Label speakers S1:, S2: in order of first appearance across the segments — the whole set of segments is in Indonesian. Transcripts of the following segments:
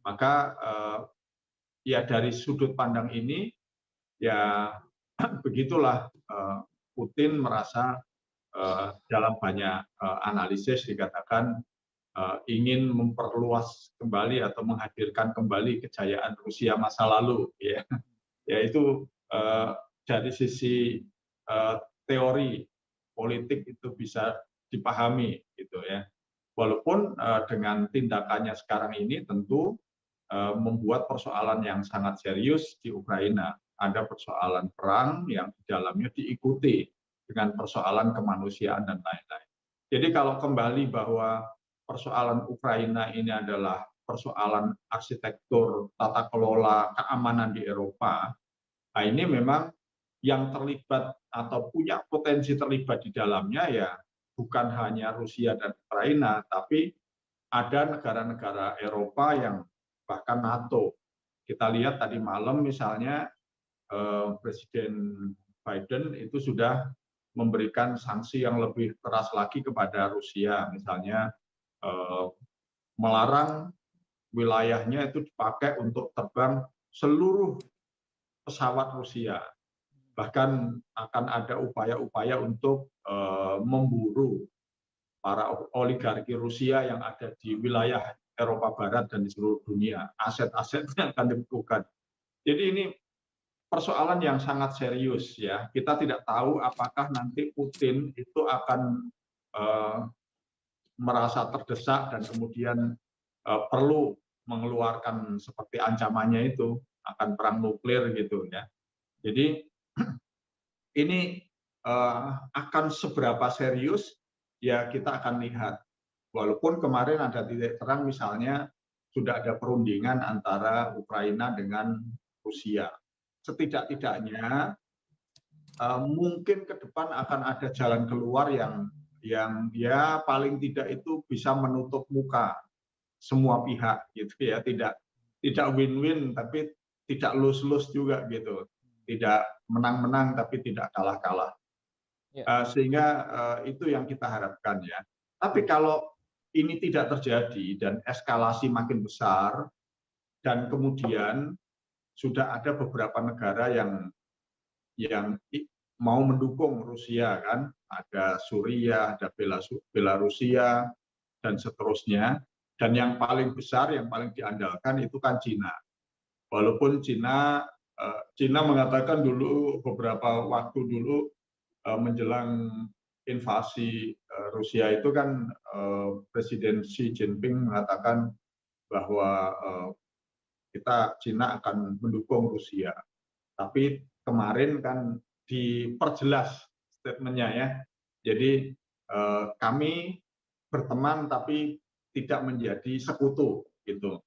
S1: Maka ya dari sudut pandang ini ya begitulah Putin merasa dalam banyak analisis dikatakan ingin memperluas kembali atau menghadirkan kembali kejayaan Rusia masa lalu, ya, yaitu dari sisi teori politik itu bisa dipahami, gitu ya. Walaupun dengan tindakannya sekarang ini tentu membuat persoalan yang sangat serius di Ukraina. Ada persoalan perang yang di dalamnya diikuti dengan persoalan kemanusiaan dan lain-lain. Jadi kalau kembali bahwa persoalan Ukraina ini adalah persoalan arsitektur, tata kelola, keamanan di Eropa, nah ini memang yang terlibat atau punya potensi terlibat di dalamnya ya bukan hanya Rusia dan Ukraina, tapi ada negara-negara Eropa yang bahkan NATO. Kita lihat tadi malam misalnya Presiden Biden itu sudah memberikan sanksi yang lebih keras lagi kepada Rusia, misalnya melarang wilayahnya itu dipakai untuk terbang seluruh pesawat Rusia. Bahkan akan ada upaya-upaya untuk memburu para oligarki Rusia yang ada di wilayah Eropa Barat dan di seluruh dunia. Aset-asetnya akan dibekukan. Jadi ini persoalan yang sangat serius, ya. Kita tidak tahu apakah nanti Putin itu akan merasa terdesak dan kemudian perlu mengeluarkan seperti ancamannya itu akan perang nuklir gitu, ya. Jadi ini akan seberapa serius ya kita akan lihat. Walaupun kemarin ada titik terang misalnya sudah ada perundingan antara Ukraina dengan Rusia. Setidak-tidaknya mungkin ke depan akan ada jalan keluar yang ya paling tidak itu bisa menutup muka semua pihak gitu ya, tidak win-win tapi tidak lose-lose juga gitu. Tidak menang-menang tapi tidak kalah-kalah. Sehingga itu yang kita harapkan ya. Tapi kalau ini tidak terjadi dan eskalasi makin besar dan kemudian sudah ada beberapa negara yang mau mendukung Rusia kan, ada Suriah, ada Belarusia dan seterusnya. Dan yang paling besar, yang paling diandalkan itu kan Cina. Walaupun Cina mengatakan dulu beberapa waktu dulu menjelang invasi Rusia itu kan Presiden Xi Jinping mengatakan bahwa Cina akan mendukung Rusia. Tapi kemarin kan diperjelas statementnya ya. Jadi kami berteman tapi tidak menjadi sekutu gitu.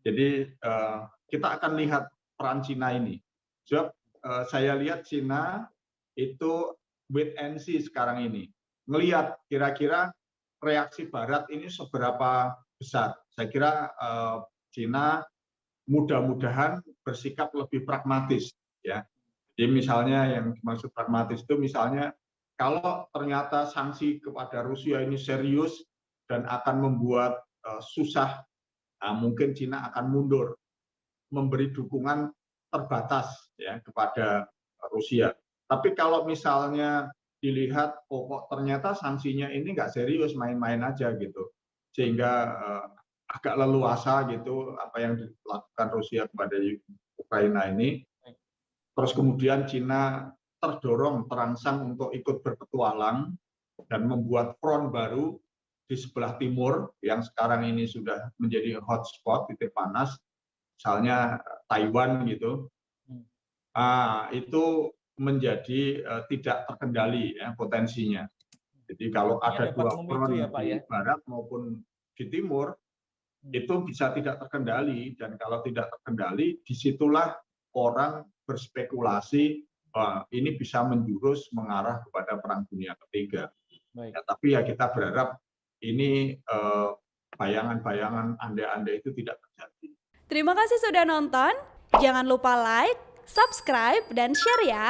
S1: Jadi kita akan lihat peran Cina ini. Sebab saya lihat Cina itu wait and see sekarang ini. Melihat kira-kira reaksi Barat ini seberapa besar. Saya kira Cina mudah-mudahan bersikap lebih pragmatis. Ya. Jadi misalnya yang dimaksud pragmatis itu misalnya kalau ternyata sanksi kepada Rusia ini serius dan akan membuat susah, nah mungkin Cina akan mundur, memberi dukungan terbatas ya kepada Rusia. Tapi kalau misalnya dilihat, kok ternyata sanksinya ini nggak serius, main-main aja gitu, sehingga agak leluasa gitu apa yang dilakukan Rusia kepada Ukraina ini. Terus kemudian Cina terdorong, terangsang untuk ikut berpetualang dan membuat front baru di sebelah timur yang sekarang ini sudah menjadi hotspot, titik panas, misalnya Taiwan gitu. Itu menjadi tidak terkendali ya potensinya. Jadi kalau ada dua front di barat maupun di timur, itu bisa tidak terkendali, dan kalau tidak terkendali, disitulah orang berspekulasi ini bisa menjurus mengarah kepada perang dunia ketiga. Ya, tapi ya kita berharap ini bayangan-bayangan anda-anda itu tidak terjadi.
S2: Terima kasih sudah nonton. Jangan lupa like, subscribe, dan share ya.